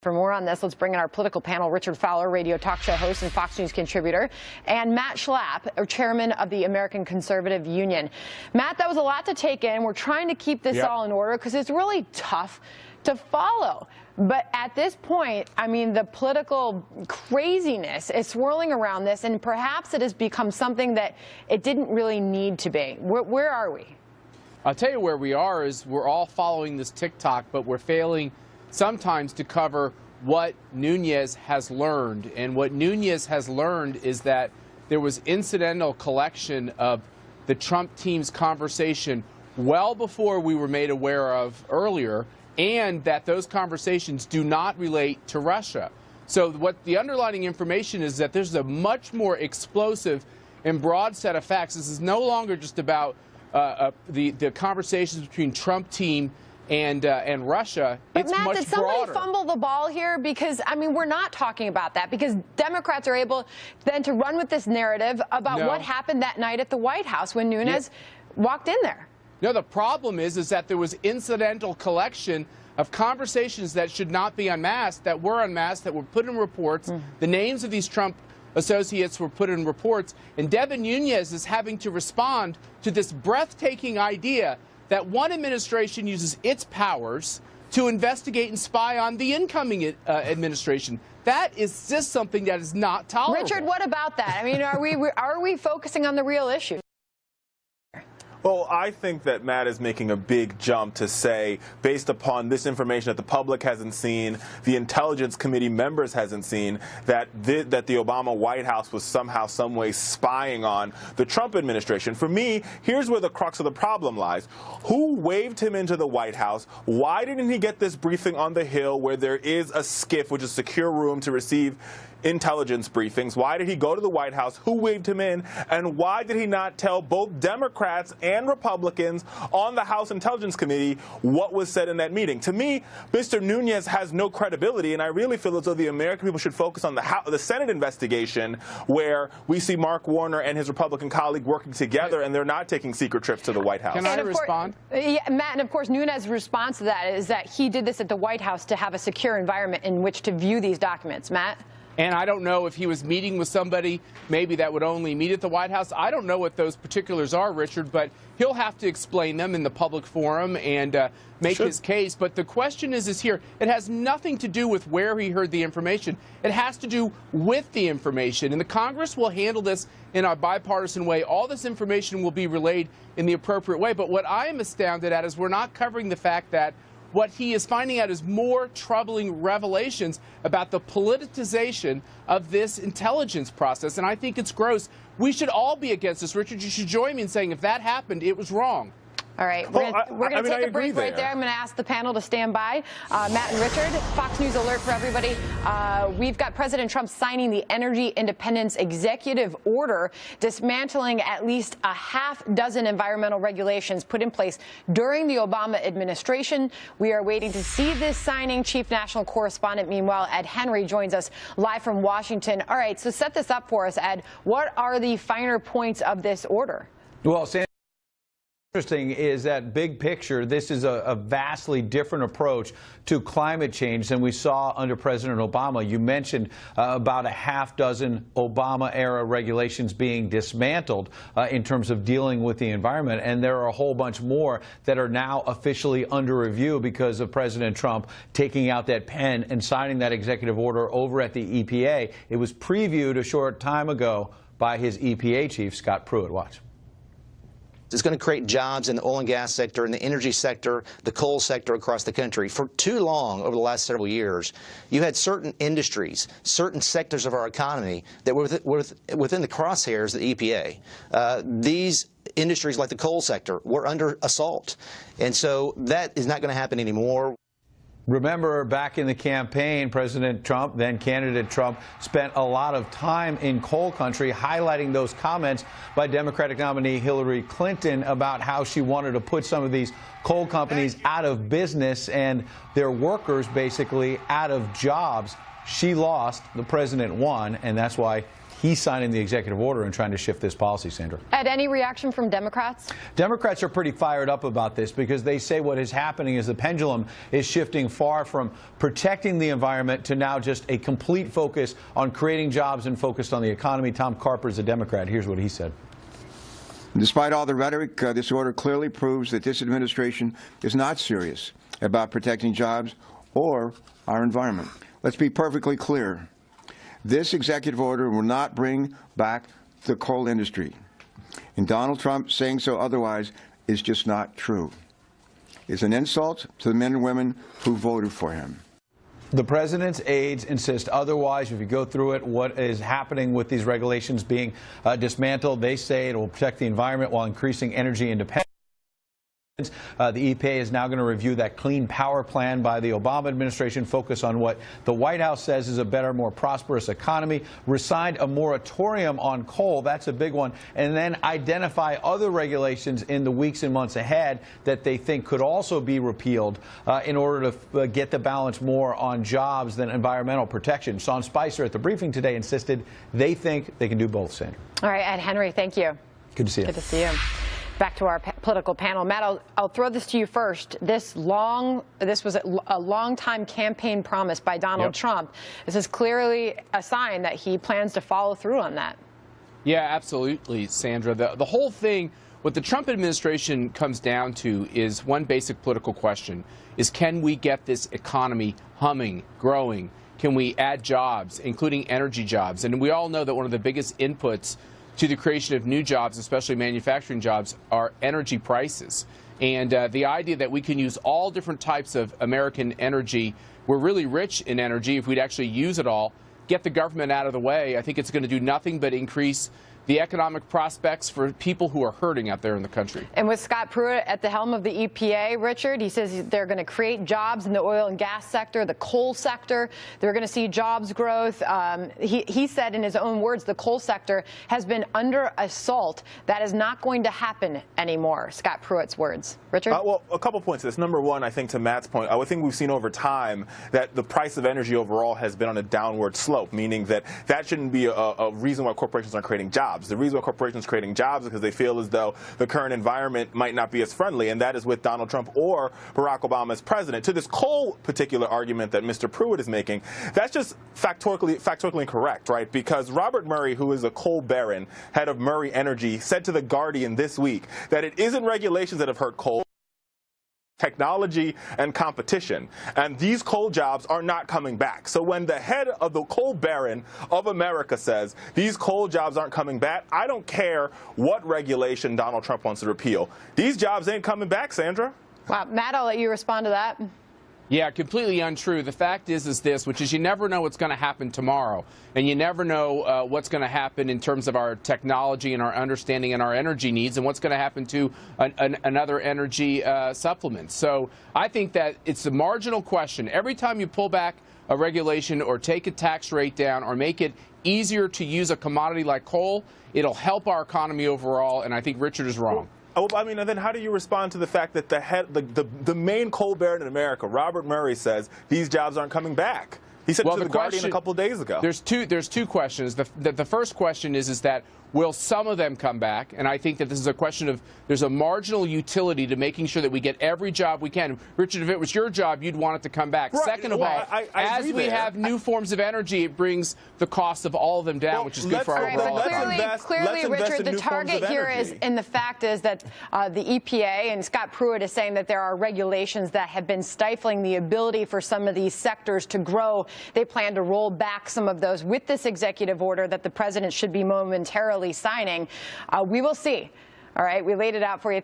For more on this, let's bring in our political panel, Richard Fowler, radio talk show host and Fox News contributor, and Matt Schlapp, chairman of the American Conservative Union. Matt, that was a lot to take in. We're trying to keep this all in order because it's really tough to follow. But at this point, I mean, the political craziness is swirling around this, and perhaps it has become something that it didn't really need to be. Where are we? I'll tell you where we are is we're all following this TikTok, but we're failing sometimes to cover what Nunes has learned. And what Nunes has learned is that there was incidental collection of the Trump team's conversation well before we were made aware of earlier, and that those conversations do not relate to Russia. So what the underlying information is that there's a much more explosive and broad set of facts. This is no longer just about the conversations between Trump team and Russia. But it's Matt, much did somebody broader. fumble the ball here? Because, I mean, we're not talking about that because Democrats are able then to run with this narrative about what happened that night at the White House when Nunes walked in there. No, the problem is that there was incidental collection of conversations that should not be unmasked, that were unmasked, that were put in reports. The names of these Trump associates were put in reports, and Devin Nunes is having to respond to this breathtaking idea that one administration uses its powers to investigate and spy on the incoming administration. That is just something that is not tolerable. Richard, what about that? I mean, are we focusing on the real issue? Well, I think that Matt is making a big jump to say, based upon this information that the public hasn't seen, the Intelligence Committee members hasn't seen, that the Obama White House was somehow, some way spying on the Trump administration. For me, here's where the crux of the problem lies. Who waved him into the White House? Why didn't he get this briefing on the Hill where there is a SCIF, which is a secure room to receive intelligence briefings? Why did he go to the White House? Who waved him in? And why did he not tell both Democrats and Republicans on the House Intelligence Committee what was said in that meeting? To me, Mr. Nunes has no credibility, and I really feel as though the American people should focus on the Senate investigation, where we see Mark Warner and his Republican colleague working together, and they're not taking secret trips to the White House. Can I respond? Yeah, Matt, and of course, Nunes' response to that is that he did this at the White House to have a secure environment in which to view these documents. Matt? And I don't know if he was meeting with somebody maybe that would only meet at the White House. I don't know what those particulars are, Richard, but he'll have to explain them in the public forum and make his case. But the question is here, it has nothing to do with where he heard the information. It has to do with the information. And the Congress will handle this in a bipartisan way. All this information will be relayed in the appropriate way. But what I am astounded at is we're not covering the fact that what he is finding out is more troubling revelations about the politicization of this intelligence process. And I think it's gross. We should all be against this. Richard, you should join me in saying if that happened, it was wrong. All right, we're going to take a break right there. I'm going to ask the panel to stand by. Matt and Richard, Fox News alert for everybody. We've got President Trump signing the Energy Independence Executive Order, dismantling at least a half-dozen environmental regulations put in place during the Obama administration. We are waiting to see this signing. Chief National Correspondent, meanwhile, Ed Henry joins us live from Washington. All right, so set this up for us, Ed. What are the finer points of this order? Well, interesting is that big picture, this is a vastly different approach to climate change than we saw under President Obama. You mentioned about a half-dozen Obama-era regulations being dismantled in terms of dealing with the environment, and there are a whole bunch more that are now officially under review because of President Trump taking out that pen and signing that executive order over at the EPA. It was previewed a short time ago by his EPA chief, Scott Pruitt. Watch. It's going to create jobs in the oil and gas sector, in the energy sector, the coal sector across the country. For too long, over the last several years, you had certain industries, certain sectors of our economy that were within the crosshairs of the EPA. These industries, like the coal sector, were under assault. And so that is not going to happen anymore. Remember, back in the campaign, President Trump, then candidate Trump, spent a lot of time in coal country highlighting those comments by Democratic nominee Hillary Clinton about how she wanted to put some of these coal companies out of business and their workers basically out of jobs. She lost, the president won, and that's why he's signing the executive order and trying to shift this policy, Sandra. Ed, any reaction from Democrats? Democrats are pretty fired up about this because they say what is happening is the pendulum is shifting far from protecting the environment to now just a complete focus on creating jobs and focused on the economy. Tom Carper is a Democrat. Here's what he said. Despite all the rhetoric, this order clearly proves that this administration is not serious about protecting jobs or our environment. Let's be perfectly clear. This executive order will not bring back the coal industry. And Donald Trump saying so otherwise is just not true. It's an insult to the men and women who voted for him. The president's aides insist otherwise. If you go through it, what is happening with these regulations being dismantled, they say it will protect the environment while increasing energy independence. The EPA is now going to review that clean power plan by the Obama administration, focus on what the White House says is a better, more prosperous economy, rescind a moratorium on coal, that's a big one, and then identify other regulations in the weeks and months ahead that they think could also be repealed in order to get the balance more on jobs than environmental protection. Sean Spicer at the briefing today insisted they think they can do both, Sandra. All right, Ed Henry, thank you. Good to see you. Good to see you. Back to our political panel. Matt, I'll throw this to you first. This was a long-time campaign promise by Donald Trump. This is clearly a sign that he plans to follow through on that. Yeah, absolutely, Sandra. The whole thing, what the Trump administration comes down to is one basic political question, is can we get this economy humming, growing? Can we add jobs, including energy jobs? And we all know that one of the biggest inputs to the creation of new jobs, especially manufacturing jobs, are energy prices. And the idea that we can use all different types of American energy, we're really rich in energy if we'd actually use it all, get the government out of the way, I think it's going to do nothing but increase the economic prospects for people who are hurting out there in the country. And with Scott Pruitt at the helm of the EPA, Richard, he says they're going to create jobs in the oil and gas sector, the coal sector. They're going to see jobs growth. He said in his own words, the coal sector has been under assault. That is not going to happen anymore, Scott Pruitt's words. Richard? Well, a couple points to this. Number one, I think to Matt's point, I think we've seen over time that the price of energy overall has been on a downward slope, meaning that shouldn't be a reason why corporations aren't creating jobs. The reason why corporations are creating jobs is because they feel as though the current environment might not be as friendly, and that is with Donald Trump or Barack Obama as president. To this coal particular argument that Mr. Pruitt is making, that's just factually incorrect, right? Because Robert Murray, who is a coal baron, head of Murray Energy, said to The Guardian this week that it isn't regulations that have hurt coal, technology and competition, and these coal jobs are not coming back. So when the head of the coal baron of America says these coal jobs aren't coming back, I don't care what regulation Donald Trump wants to repeal. These jobs ain't coming back, Sandra. Wow. Matt, I'll let you respond to that. Yeah, completely untrue. The fact is this, which is you never know what's going to happen tomorrow, and you never know what's going to happen in terms of our technology and our understanding and our energy needs, and what's going to happen to another energy supplement. So I think that it's a marginal question. Every time you pull back a regulation or take a tax rate down or make it easier to use a commodity like coal, it'll help our economy overall, and I think Richard is wrong. Oh, I mean, and then how do you respond to the fact that the main coal baron in America, Robert Murray, says these jobs aren't coming back? He said to The Guardian a couple of days ago. There's two questions. The first question is that will some of them come back? And I think that this is a question of there's a marginal utility to making sure that we get every job we can. Richard, if it was your job, you'd want it to come back. Right. Second of all, as we have new forms of energy, it brings the cost of all of them down, which is good for our overall economy. Clearly, Richard, the target here is, and the fact is that the EPA and Scott Pruitt is saying that there are regulations that have been stifling the ability for some of these sectors to grow. They plan to roll back some of those with this executive order that the president should be momentarily signing. We will see. All right, we laid it out for you.